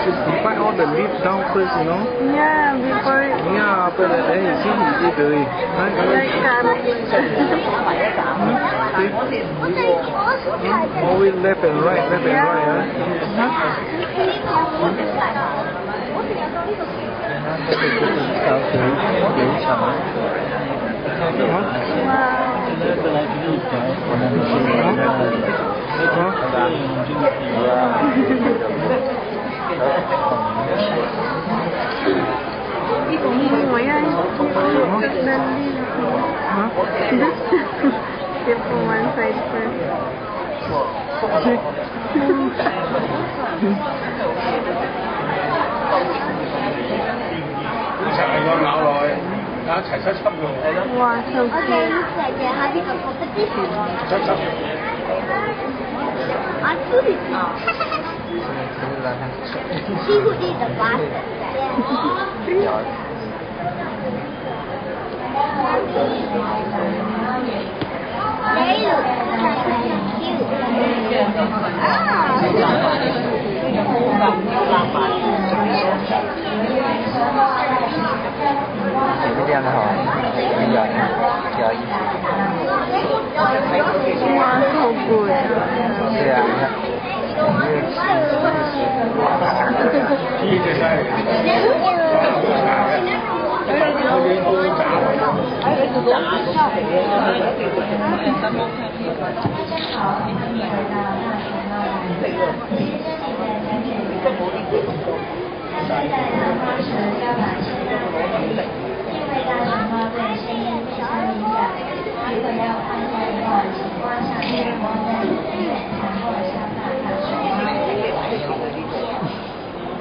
Just bite all the leaf down first, you know? Yeah, before it... Yeah, after that, then you see easy to eat. Right? Like carrot. Always left and right, left and right, huh? Keep from one side first. Wow, so cute. She would eat the pasta. They look cute.这样的好，比较意思。Wow, so good. 对啊，你看。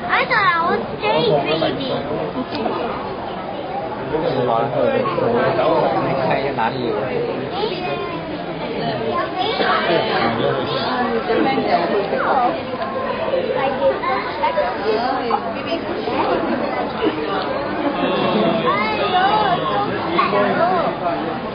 I thought I was daydreaming. 你看一下哪里有。I know.